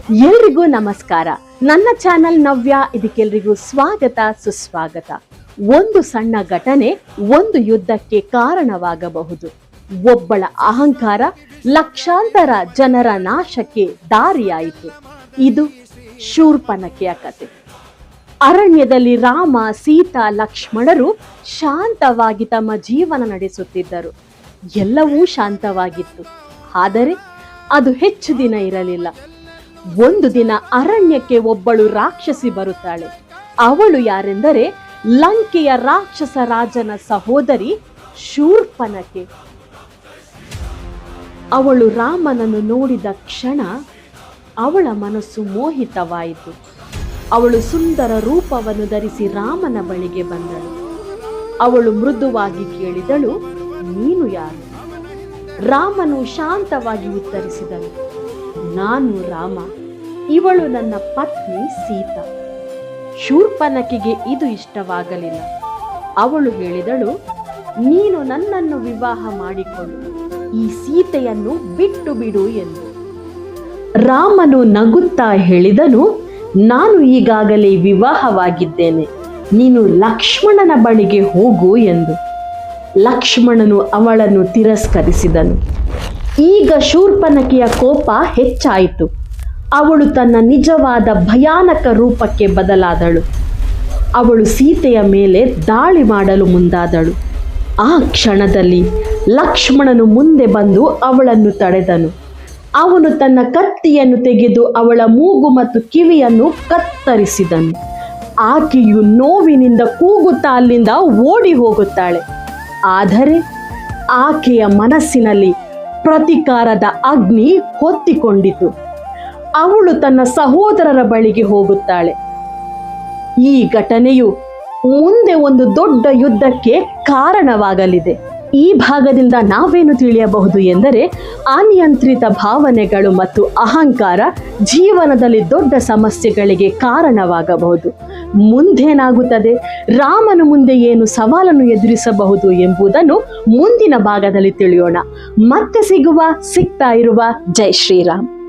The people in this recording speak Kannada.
ಎಲ್ರಿಗೂ ನಮಸ್ಕಾರ. ನನ್ನ ಚಾನಲ್ ನವ್ಯ. ಇದಕ್ಕೆಲ್ರಿಗೂ ಸ್ವಾಗತ ಸುಸ್ವಾಗತ. ಒಂದು ಸಣ್ಣ ಘಟನೆ ಒಂದು ಯುದ್ಧಕ್ಕೆ ಕಾರಣವಾಗಬಹುದು. ಒಬ್ಬಳ ಅಹಂಕಾರ ಲಕ್ಷಾಂತರ ಜನರ ನಾಶಕ್ಕೆ ದಾರಿಯಾಯಿತು. ಇದು ಶೂರ್ಪನಖೆಯ ಕತೆ. ಅರಣ್ಯದಲ್ಲಿ ರಾಮ, ಸೀತಾ, ಲಕ್ಷ್ಮಣರು ಶಾಂತವಾಗಿ ತಮ್ಮ ಜೀವನ ನಡೆಸುತ್ತಿದ್ದರು. ಎಲ್ಲವೂ ಶಾಂತವಾಗಿತ್ತು. ಆದರೆ ಅದು ಹೆಚ್ಚು ದಿನ ಇರಲಿಲ್ಲ. ಒಂದು ದಿನ ಅರಣ್ಯಕ್ಕೆ ಒಬ್ಬಳು ರಾಕ್ಷಸಿ ಬರುತ್ತಾಳೆ. ಅವಳು ಯಾರೆಂದರೆ ಲಂಕೆಯ ರಾಕ್ಷಸ ರಾಜನ ಸಹೋದರಿ ಶೂರ್ಪನಖೆ. ಅವಳು ರಾಮನನ್ನು ನೋಡಿದ ಕ್ಷಣ ಅವಳ ಮನಸ್ಸು ಮೋಹಿತವಾಯಿತು. ಅವಳು ಸುಂದರ ರೂಪವನ್ನು ಧರಿಸಿ ರಾಮನ ಬಳಿಗೆ ಬಂದಳು. ಅವಳು ಮೃದುವಾಗಿ ಕೇಳಿದಳು, ನೀನು ಯಾರು? ರಾಮನು ಶಾಂತವಾಗಿ ಉತ್ತರಿಸಿದನು, ನಾನು ರಾಮ, ಇವಳು ನನ್ನ ಪತ್ನಿ ಸೀತಾ. ಶೂರ್ಪನಖೆಗೆ ಇದು ಇಷ್ಟವಾಗಲಿಲ್ಲ. ಅವಳು ಹೇಳಿದಳು, ನೀನು ನನ್ನನ್ನು ವಿವಾಹ ಮಾಡಿಕೊಂಡು ಈ ಸೀತೆಯನ್ನು ಬಿಟ್ಟು ಬಿಡು ಎಂದು. ರಾಮನು ನಗುತ್ತಾ ಹೇಳಿದನು, ನಾನು ಈಗಾಗಲೇ ವಿವಾಹವಾಗಿದ್ದೇನೆ, ನೀನು ಲಕ್ಷ್ಮಣನ ಬಳಿಗೆ ಹೋಗು ಎಂದು. ಲಕ್ಷ್ಮಣನು ಅವಳನ್ನು ತಿರಸ್ಕರಿಸಿದನು. ಈಗ ಶೂರ್ಪನಖೆಯ ಕೋಪ ಹೆಚ್ಚಾಯಿತು. ಅವಳು ತನ್ನ ನಿಜವಾದ ಭಯಾನಕ ರೂಪಕ್ಕೆ ಬದಲಾದಳು. ಅವಳು ಸೀತೆಯ ಮೇಲೆ ದಾಳಿ ಮಾಡಲು ಮುಂದಾದಳು. ಆ ಕ್ಷಣದಲ್ಲಿ ಲಕ್ಷ್ಮಣನು ಮುಂದೆ ಬಂದು ಅವಳನ್ನು ತಡೆದನು. ಅವನು ತನ್ನ ಕತ್ತಿಯನ್ನು ತೆಗೆದು ಅವಳ ಮೂಗು ಮತ್ತು ಕಿವಿಯನ್ನು ಕತ್ತರಿಸಿದನು. ಆಕೆಯು ನೋವಿನಿಂದ ಕೂಗುತ್ತಾ ಅಲ್ಲಿಂದ ಓಡಿ ಹೋಗುತ್ತಾಳೆ. ಆದರೆ ಆಕೆಯ ಮನಸ್ಸಿನಲ್ಲಿ ಪ್ರತಿಕಾರದ ಅಗ್ನಿ ಹೊತ್ತಿಕೊಂಡಿತು. ಅವಳು ತನ್ನ ಸಹೋದರರ ಬಳಿಗೆ ಹೋಗುತ್ತಾಳೆ. ಈ ಘಟನೆಯು ಮುಂದೆ ಒಂದು ದೊಡ್ಡ ಯುದ್ಧಕ್ಕೆ ಕಾರಣವಾಗಲಿದೆ. ಈ ಭಾಗದಿಂದ ನಾವೇನು ತಿಳಿಯಬಹುದು ಎಂದರೆ, ಅನಿಯಂತ್ರಿತ ಭಾವನೆಗಳು ಮತ್ತು ಅಹಂಕಾರ ಜೀವನದಲ್ಲಿ ದೊಡ್ಡ ಸಮಸ್ಯೆಗಳಿಗೆ ಕಾರಣವಾಗಬಹುದು. ಮುಂದೇನಾಗುತ್ತದೆ, ರಾಮನ ಮುಂದೆ ಏನು ಸವಾಲನ್ನು ಎದುರಿಸಬಹುದು ಎಂಬುದನ್ನು ಮುಂದಿನ ಭಾಗದಲ್ಲಿ ತಿಳಿಯೋಣ. ಮತ್ತೆ ಸಿಗ್ತಾ ಇರುವ ಜೈ ಶ್ರೀರಾಮ್.